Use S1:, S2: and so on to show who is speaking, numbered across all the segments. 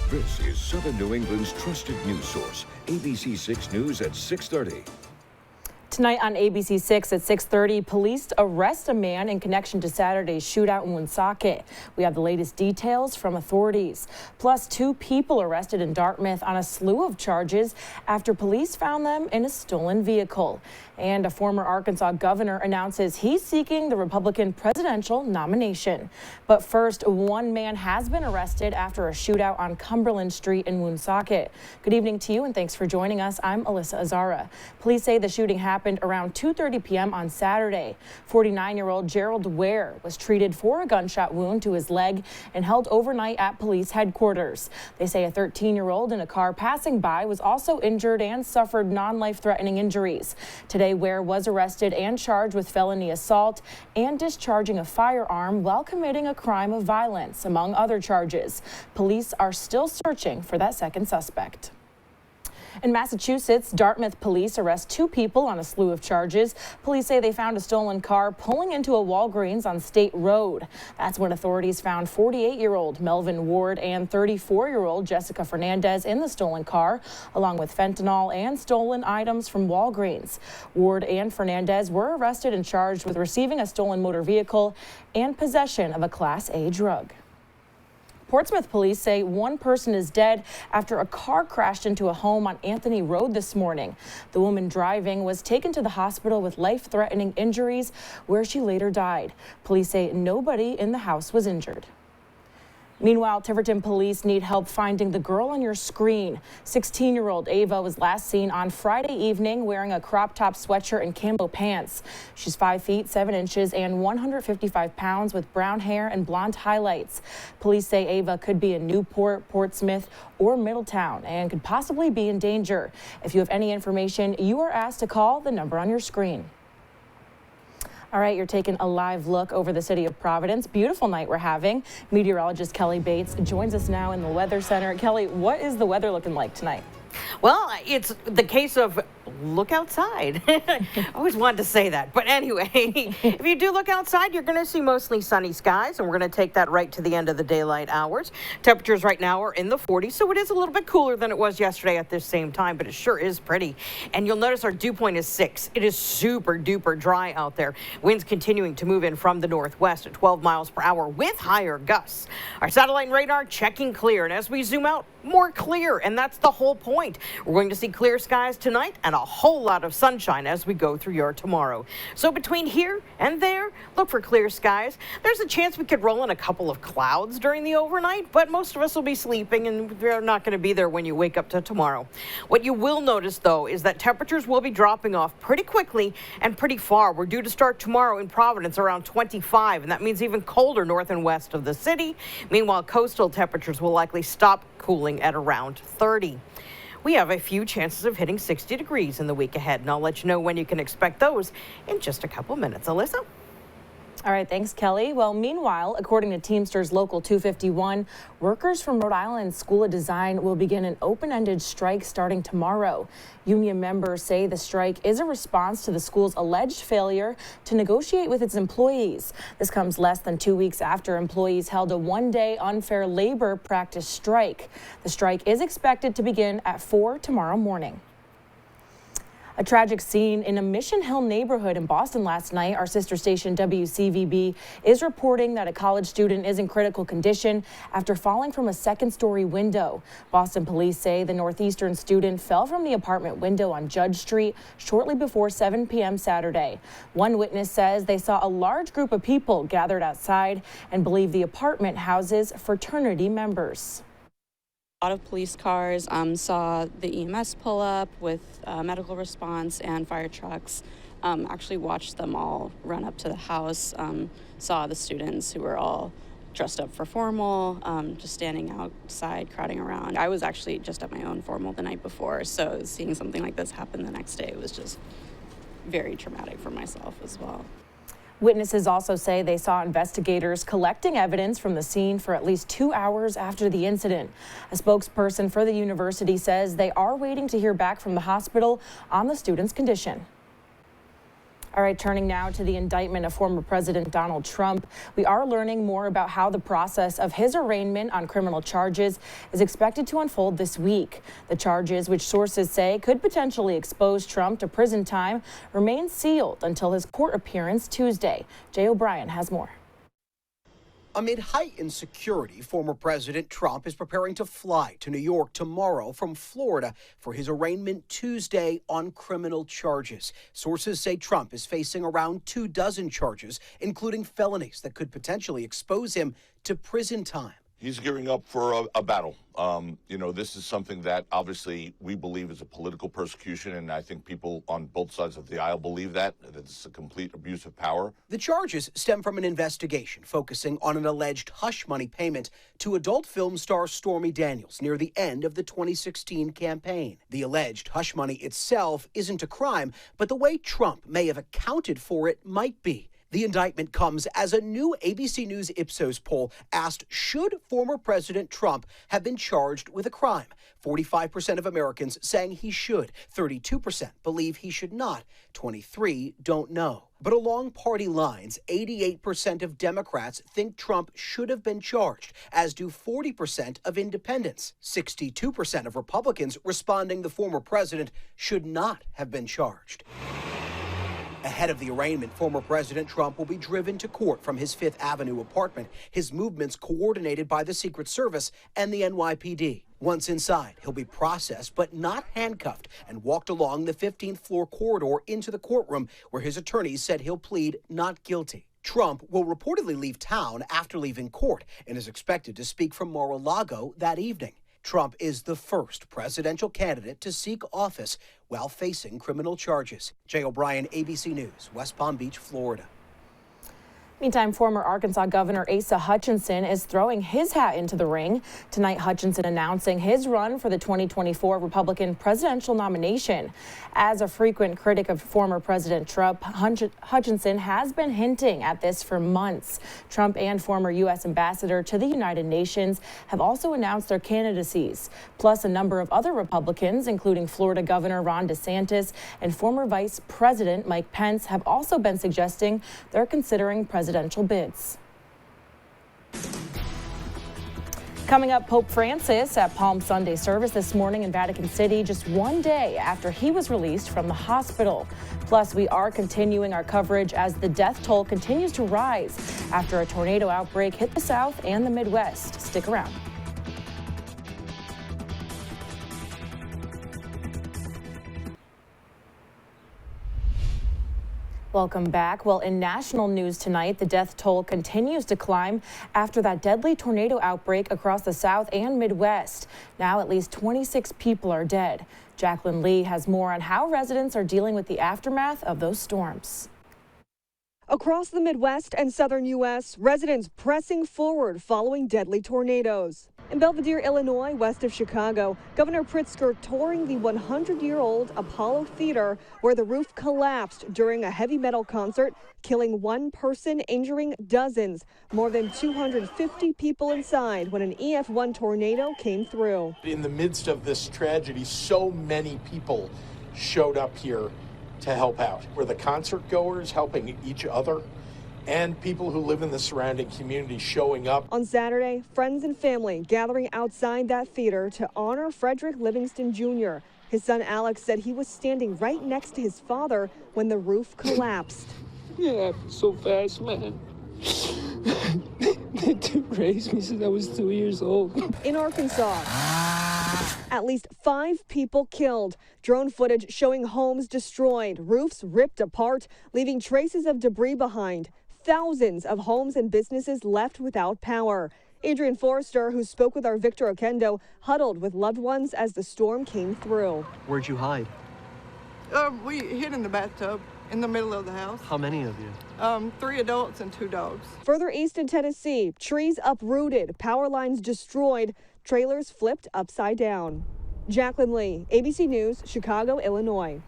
S1: This is Southern New England's trusted news source, ABC 6 News at 6:30.
S2: Tonight on ABC 6 at 6:30, police arrest a man in connection to Saturday's shootout in Woonsocket. We have the latest details from authorities. Plus, 2 people arrested in Dartmouth on a slew of charges after police found them in a stolen vehicle. And a former Arkansas governor announces he's seeking the Republican presidential nomination. But first, one man has been arrested after a shootout on Cumberland Street in Woonsocket. Good evening to you and thanks for joining us. I'm Alyssa Azara. Police say the shooting happened around 2:30 p.m. on Saturday. 49-year-old Gerald Ware was treated for a gunshot wound to his leg and held overnight at police headquarters. They say a 13-year-old in a car passing by was also injured and suffered non-life-threatening injuries. Today, Ware was arrested and charged with felony assault and discharging a firearm while committing a crime of violence, among other charges. Police are still searching for that second suspect. In Massachusetts, Dartmouth police arrest 2 people on a slew of charges. Police say they found a stolen car pulling into a Walgreens on State Road. That's when authorities found 48-year-old Melvin Ward and 34-year-old Jessica Fernandez in the stolen car, along with fentanyl and stolen items from Walgreens. Ward and Fernandez were arrested and charged with receiving a stolen motor vehicle and possession of a Class A drug. Portsmouth police say 1 person is dead after a car crashed into a home on Anthony Road this morning. The woman driving was taken to the hospital with life-threatening injuries, where she later died. Police say nobody in the house was injured. Meanwhile, Tiverton police need help finding the girl on your screen. 16-year-old Ava was last seen on Friday evening wearing a crop top sweatshirt and camo pants. She's 5 feet 7 inches and 155 pounds with brown hair and blonde highlights. Police say Ava could be in Newport, Portsmouth, or Middletown and could possibly be in danger. If you have any information, you are asked to call the number on your screen. All right, you're taking a live look over the city of Providence. Beautiful night we're having. Meteorologist Kelly Bates joins us now in the Weather Center. Kelly, what is the weather looking like tonight?
S3: Well, it's the case of look outside. I always wanted to say that. But anyway, if you do look outside, you're going to see mostly sunny skies, and we're going to take that right to the end of the daylight hours. Temperatures right now are in the 40s, so it is a little bit cooler than it was yesterday at this same time, but it sure is pretty. And you'll notice our dew point is 6. It is super duper dry out there. Winds continuing to move in from the northwest at 12 miles per hour with higher gusts. Our satellite and radar checking clear, and as we zoom out, more clear, and that's the whole point. We're going to see clear skies tonight and a whole lot of sunshine as we go through your tomorrow. So between here and there, look for clear skies. There's a chance we could roll in a couple of clouds during the overnight, but most of us will be sleeping and they're not going to be there when you wake up to tomorrow. What you will notice, though, is that temperatures will be dropping off pretty quickly and pretty far. We're due to start tomorrow in Providence around 25, and that means even colder north and west of the city. Meanwhile, coastal temperatures will likely stop cooling at around 30. We have a few chances of hitting 60 degrees in the week ahead, and I'll let you know when you can expect those in just a couple minutes. Alyssa?
S2: All right, thanks, Kelly. Well, meanwhile, according to Teamsters Local 251, workers from Rhode Island School of Design will begin an open-ended strike starting tomorrow. Union members say the strike is a response to the school's alleged failure to negotiate with its employees. This comes less than 2 weeks after employees held a one-day unfair labor practice strike. The strike is expected to begin at 4 tomorrow morning. A tragic scene in a Mission Hill neighborhood in Boston last night. Our sister station WCVB is reporting that a college student is in critical condition after falling from a second-story window. Boston police say the Northeastern student fell from the apartment window on Judge Street shortly before 7 p.m. Saturday. One witness says they saw a large group of people gathered outside and believe the apartment houses fraternity members.
S4: A lot of police cars, saw the EMS pull up with medical response and fire trucks. Actually watched them all run up to the house, saw the students who were all dressed up for formal, just standing outside, crowding around. I was actually just at my own formal the night before, so seeing something like this happen the next day was just very traumatic for myself as well.
S2: Witnesses also say they saw investigators collecting evidence from the scene for at least 2 hours after the incident. A spokesperson for the university says they are waiting to hear back from the hospital on the student's condition. All right, turning now to the indictment of former President Donald Trump. We are learning more about how the process of his arraignment on criminal charges is expected to unfold this week. The charges, which sources say could potentially expose Trump to prison time, remain sealed until his court appearance Tuesday. Jay O'Brien has more.
S5: Amid heightened security, former President Trump is preparing to fly to New York tomorrow from Florida for his arraignment Tuesday on criminal charges. Sources say Trump is facing around 24 charges, including felonies that could potentially expose him to prison time.
S6: He's gearing up for a battle. This is something that obviously we believe is a political persecution, and I think people on both sides of the aisle believe that it's a complete abuse of power.
S5: The charges stem from an investigation focusing on an alleged hush money payment to adult film star Stormy Daniels near the end of the 2016 campaign. The alleged hush money itself isn't a crime, but the way Trump may have accounted for it might be. The indictment comes as a new ABC News Ipsos poll asked, should former President Trump have been charged with a crime? 45% of Americans saying he should. 32% believe he should not. 23% don't know. But along party lines, 88% of Democrats think Trump should have been charged, as do 40% of independents. 62% of Republicans responding the former president should not have been charged. Ahead of the arraignment, former President Trump will be driven to court from his Fifth Avenue apartment, his movements coordinated by the Secret Service and the NYPD. Once inside, he'll be processed but not handcuffed and walked along the 15th floor corridor into the courtroom where his attorneys said he'll plead not guilty. Trump will reportedly leave town after leaving court and is expected to speak from Mar-a-Lago that evening. Trump is the first presidential candidate to seek office while facing criminal charges. Jay O'Brien, ABC News, West Palm Beach, Florida.
S2: Meantime, former Arkansas Governor Asa Hutchinson is throwing his hat into the ring. Tonight, Hutchinson announcing his run for the 2024 Republican presidential nomination. As a frequent critic of former President Trump, Hutchinson has been hinting at this for months. Trump and former U.S. ambassador to the United Nations have also announced their candidacies. Plus, a number of other Republicans, including Florida Governor Ron DeSantis and former Vice President Mike Pence, have also been suggesting they're considering presidential bids. Coming up, Pope Francis at Palm Sunday service this morning in Vatican City, just one day after he was released from the hospital. Plus, we are continuing our coverage as the death toll continues to rise after a tornado outbreak hit the South and the Midwest. Stick around. Welcome back. Well, in national news tonight, the death toll continues to climb after that deadly tornado outbreak across the South and Midwest. Now at least 26 people are dead. Jacqueline Lee has more on how residents are dealing with the aftermath of those storms.
S7: Across the Midwest and southern U.S., residents pressing forward following deadly tornadoes. In Belvidere, Illinois, west of Chicago, Governor Pritzker touring the 100-year-old Apollo Theater, where the roof collapsed during a heavy metal concert, killing one person, injuring dozens. More than 250 people inside when an EF1 tornado came through.
S8: In the midst of this tragedy, so many people showed up here to help out. We're the concert goers helping each other, and people who live in the surrounding community showing up.
S7: On Saturday, friends and family gathering outside that theater to honor Frederick Livingston Jr. His son Alex said he was standing right next to his father when the roof collapsed.
S9: Yeah, so fast, man. They raised me since I was 2 years old.
S7: In Arkansas, at least 5 people killed. Drone footage showing homes destroyed, roofs ripped apart, leaving traces of debris behind. Thousands of homes and businesses left without power. Adrian Forrester, who spoke with our Victor Okendo, huddled with loved ones as the storm came through.
S10: Where'd you hide?
S11: We hid in the bathtub in the middle of the house.
S10: How many of you?
S11: 3 adults and 2 dogs.
S7: Further east in Tennessee, trees uprooted, power lines destroyed, trailers flipped upside down. Jacqueline Lee, ABC News, Chicago, Illinois.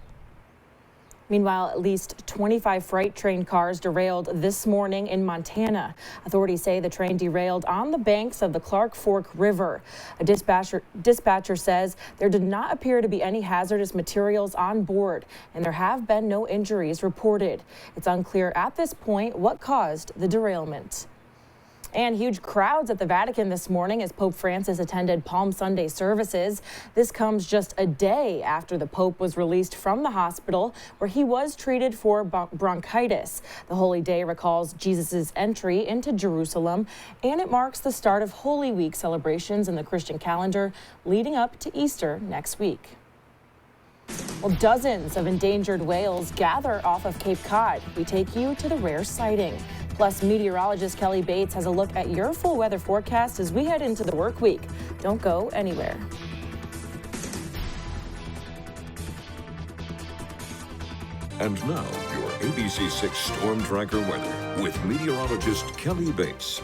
S2: Meanwhile, at least 25 freight train cars derailed this morning in Montana. Authorities say the train derailed on the banks of the Clark Fork River. A dispatcher says there did not appear to be any hazardous materials on board, and there have been no injuries reported. It's unclear at this point what caused the derailment. And huge crowds at the Vatican this morning as Pope Francis attended Palm Sunday services. This comes just a day after the Pope was released from the hospital where he was treated for bronchitis. The Holy Day recalls Jesus' entry into Jerusalem, and it marks the start of Holy Week celebrations in the Christian calendar leading up to Easter next week. Well, dozens of endangered whales gather off of Cape Cod. We take you to the rare sighting. Plus, meteorologist Kelly Bates has a look at your full weather forecast as we head into the work week. Don't go anywhere.
S1: And now, your ABC6 Storm Tracker weather with meteorologist Kelly Bates.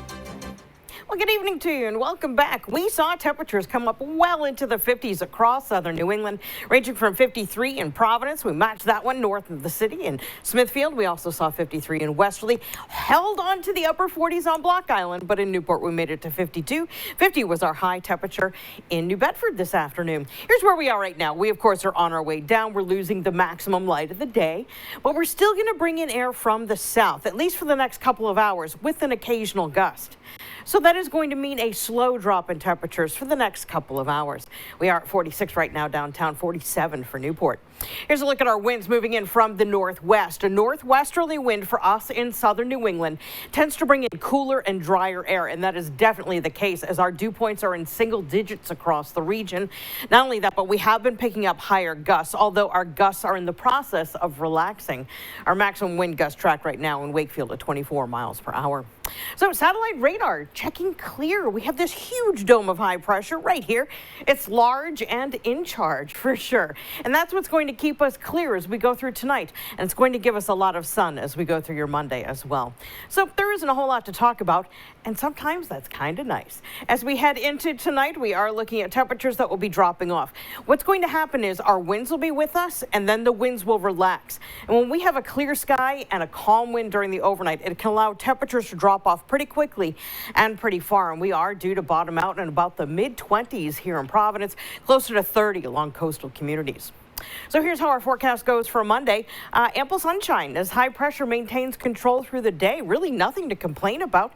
S3: Well, good evening to you and welcome back. We saw temperatures come up well into the 50s across southern New England, ranging from 53 in Providence. We matched that one north of the city. In Smithfield, we also saw 53 in Westerly. Held on to the upper 40s on Block Island, but in Newport, we made it to 52. 50 was our high temperature in New Bedford this afternoon. Here's where we are right now. We, of course, are on our way down. We're losing the maximum light of the day, but we're still going to bring in air from the south, at least for the next couple of hours, with an occasional gust. So that is going to mean a slow drop in temperatures for the next couple of hours. We are at 46 right now downtown, 47 for Newport. Here's a look at our winds moving in from the northwest. A northwesterly wind for us in southern New England tends to bring in cooler and drier air, and that is definitely the case as our dew points are in single digits across the region. Not only that, but we have been picking up higher gusts, although our gusts are in the process of relaxing. Our maximum wind gust track right now in Wakefield at 24 miles per hour. So satellite radar checking clear. We have this huge dome of high pressure right here. It's large and in charge for sure. And that's what's going to keep us clear as we go through tonight. And it's going to give us a lot of sun as we go through your Monday as well. So there isn't a whole lot to talk about. And sometimes that's kind of nice. As we head into tonight, we are looking at temperatures that will be dropping off. What's going to happen is our winds will be with us and then the winds will relax. And when we have a clear sky and a calm wind during the overnight, it can allow temperatures to drop off pretty quickly and pretty far. And we are due to bottom out in about the mid-20s here in Providence, closer to 30 along coastal communities. So here's how our forecast goes for Monday. Ample sunshine as high pressure maintains control through the day. Really nothing to complain about.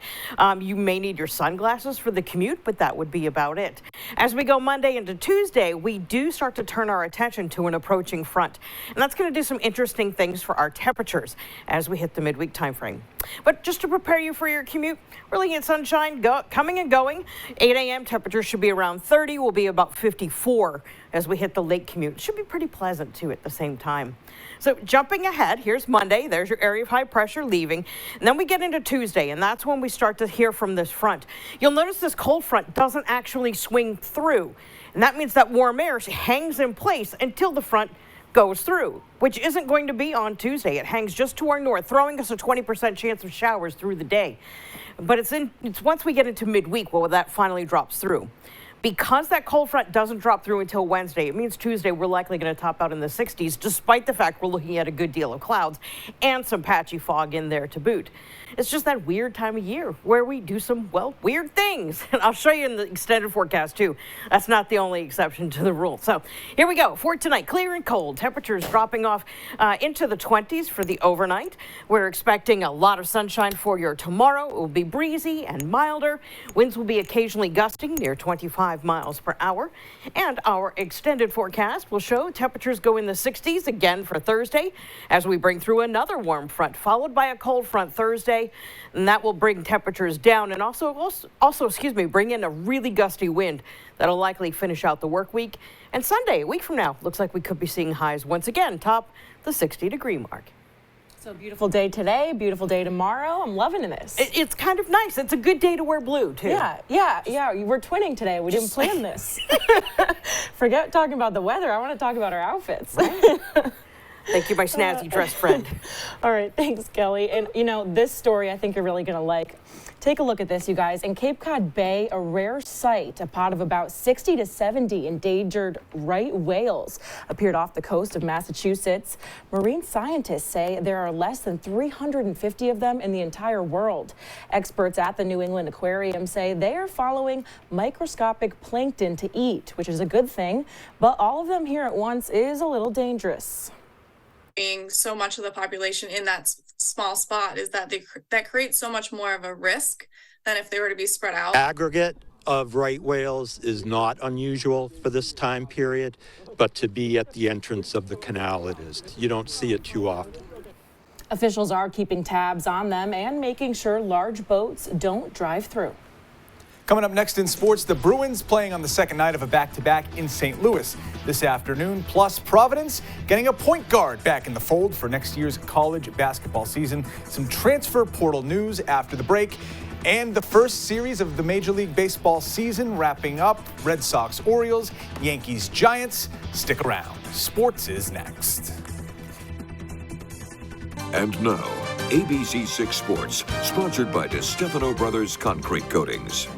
S3: You may need your sunglasses for the commute, but that would be about it. As we go Monday into Tuesday, we do start to turn our attention to an approaching front. And that's going to do some interesting things for our temperatures as we hit the midweek time frame. But just to prepare you for your commute, we're looking at sunshine coming and going. 8 a.m. temperatures should be around 30. We'll be about 54 as we hit the lake commute. It should be pretty pleasant too at the same time. So jumping ahead, here's Monday. There's your area of high pressure leaving. And then we get into Tuesday, and that's when we start to hear from this front. You'll notice this cold front doesn't actually swing through. And that means that warm air hangs in place until the front goes through, which isn't going to be on Tuesday. It hangs just to our north, throwing us a 20% chance of showers through the day. But it's once we get into midweek where that finally drops through. Because that cold front doesn't drop through until Wednesday, it means Tuesday we're likely going to top out in the 60s, despite the fact we're looking at a good deal of clouds and some patchy fog in there to boot. It's just that weird time of year where we do some, well, weird things. And I'll show you in the extended forecast, too. That's not the only exception to the rule. So here we go. For tonight, clear and cold. Temperatures dropping off into the 20s for the overnight. We're expecting a lot of sunshine for your tomorrow. It will be breezy and milder. Winds will be occasionally gusting near 25 miles per hour. And our extended forecast will show temperatures go in the 60s again for Thursday as we bring through another warm front, followed by a cold front Thursday. And that will bring temperatures down and also bring in a really gusty wind that'll likely finish out the work week. And Sunday, a week from now, looks like we could be seeing highs once again top the 60-degree mark.
S2: So beautiful day today, beautiful day tomorrow. I'm loving this.
S3: It's kind of nice. It's a good day to wear blue, too.
S2: Yeah. We're twinning today. We didn't plan this. Forget talking about the weather. I want to talk about our outfits.
S3: Right. Thank you, my snazzy dress friend.
S2: All right, thanks, Kelly. And, you know, this story I think you're really going to like. Take a look at this, you guys. In Cape Cod Bay, a rare sight, a pod of about 60 to 70 endangered right whales appeared off the coast of Massachusetts. Marine scientists say there are less than 350 of them in the entire world. Experts at the New England Aquarium say they are following microscopic plankton to eat, which is a good thing, but all of them here at once is a little dangerous.
S12: Being so much of the population in that small spot is that that creates so much more of a risk than if they were to be spread out.
S13: Aggregate of right whales is not unusual for this time period, but to be at the entrance of the canal it is. You don't see it too often.
S2: Officials are keeping tabs on them and making sure large boats don't drive through.
S14: Coming up next in sports, the Bruins playing on the second night of a back-to-back in St. Louis this afternoon. Plus, Providence getting a point guard back in the fold for next year's college basketball season. Some transfer portal news after the break. And the first series of the Major League Baseball season wrapping up. Red Sox, Orioles, Yankees, Giants. Stick around. Sports is next.
S1: And now, ABC6 Sports, sponsored by DeStefano Brothers Concrete Coatings.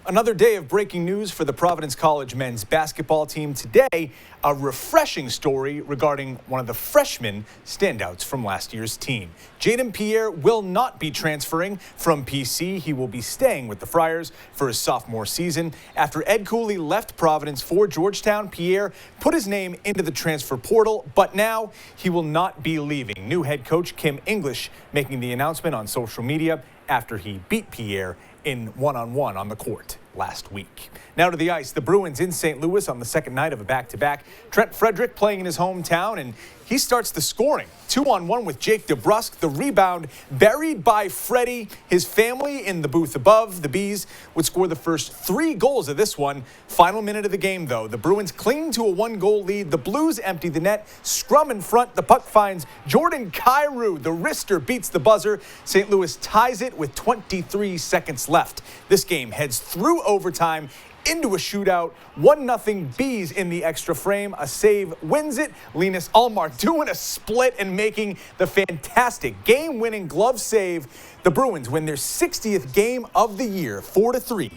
S14: Another day of breaking news for the Providence College men's basketball team. Today, a refreshing story regarding one of the freshman standouts from last year's team. Jaden Pierre will not be transferring from PC. He will be staying with the Friars for his sophomore season. After Ed Cooley left Providence for Georgetown, Pierre put his name into the transfer portal, but now he will not be leaving. New head coach Kim English making the announcement on social media after he beat Pierre in one-on-one on the court last week. Now to the ice. The Bruins in St. Louis on the second night of a back-to-back. Trent Frederick playing in his hometown, and he starts the scoring. 2-on-1 with Jake DeBrusk. The rebound buried by Freddie. His family in the booth above. The Bees would score the first 3 goals of this one. Final minute of the game, though. The Bruins cling to a 1-goal lead. The Blues empty the net. Scrum in front. The puck finds Jordan Kyrou. The wrister beats the buzzer. St. Louis ties it with 23 seconds left. This game heads through overtime into a shootout. 1-0 Bees in the extra frame. A save wins it. Linus Ullmark doing a split and making the fantastic game-winning glove save. The Bruins win their 60th game of the year, 4-3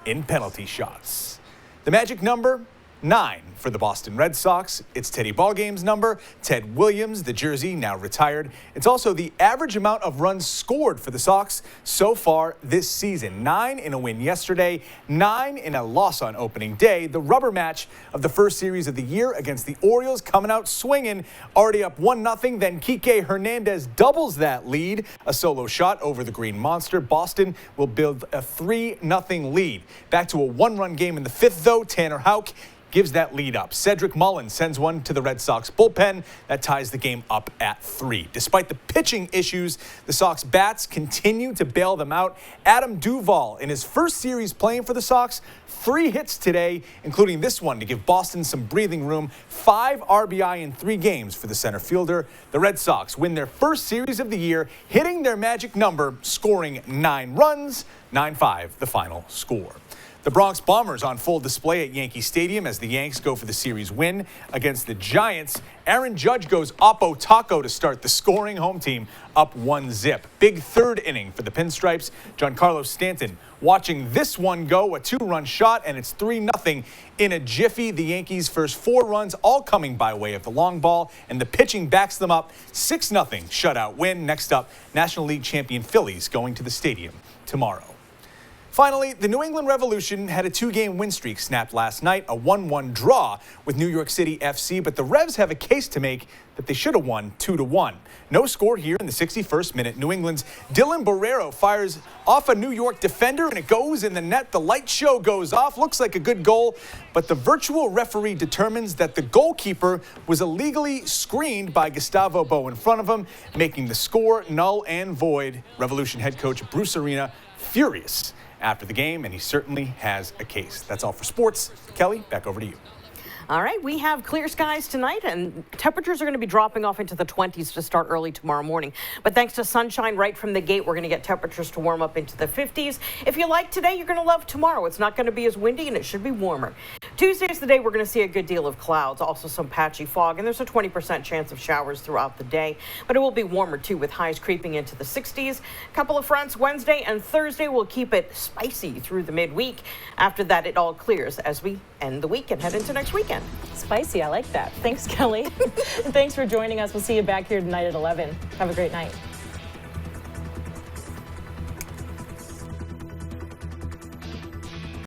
S14: in penalty shots. The magic number, 9 for the Boston Red Sox. It's Teddy Ballgame's number. Ted Williams, the jersey, now retired. It's also the average amount of runs scored for the Sox so far this season. 9 in a win yesterday, 9 in a loss on opening day. The rubber match of the first series of the year against the Orioles coming out swinging, already up 1-0. Then Kike Hernandez doubles that lead. A solo shot over the Green Monster. Boston will build a 3-0 lead. Back to a 1-run game in the 5th, though. Tanner Houck gives that lead up. Cedric Mullins sends one to the Red Sox bullpen. That ties the game up at 3. Despite the pitching issues, the Sox bats continue to bail them out. Adam Duvall, in his first series playing for the Sox, 3 hits today, including this one to give Boston some breathing room. 5 RBI in 3 games for the center fielder. The Red Sox win their first series of the year, hitting their magic number, scoring 9 runs, 9-5 the final score. The Bronx Bombers on full display at Yankee Stadium as the Yanks go for the series win against the Giants. Aaron Judge goes oppo taco to start the scoring. Home team up 1-0. Big third inning for the Pinstripes. Giancarlo Stanton watching this one go, a 2-run shot, and it's 3-0 in a jiffy. The Yankees' first 4 runs all coming by way of the long ball, and the pitching backs them up. 6-0 shutout win. Next up, National League champion Phillies going to the stadium tomorrow. Finally, the New England Revolution had a 2-game win streak snapped last night, a 1-1 draw with New York City FC, but the Revs have a case to make that they should have won 2-1. No score here in the 61st minute. New England's Dylan Barrero fires off a New York defender, and it goes in the net. The light show goes off. Looks like a good goal, but the virtual referee determines that the goalkeeper was illegally screened by Gustavo Bo in front of him, making the score null and void. Revolution head coach Bruce Arena furious after the game, and he certainly has a case. That's all for sports. Kelly, back over to you.
S3: All right, we have clear skies tonight, and temperatures are going to be dropping off into the 20s to start early tomorrow morning. But thanks to sunshine right from the gate, we're going to get temperatures to warm up into the 50s. If you like today, you're going to love tomorrow. It's not going to be as windy, and it should be warmer. Tuesday is the day we're going to see a good deal of clouds, also some patchy fog, and there's a 20% chance of showers throughout the day. But it will be warmer too, with highs creeping into the 60s. A couple of fronts Wednesday and Thursday will keep it spicy through the midweek. After that, it all clears as we end the week and head into next weekend.
S2: Spicy, I like that. Thanks, Kelly. And thanks for joining us. We'll see you back here tonight at 11. Have a great night.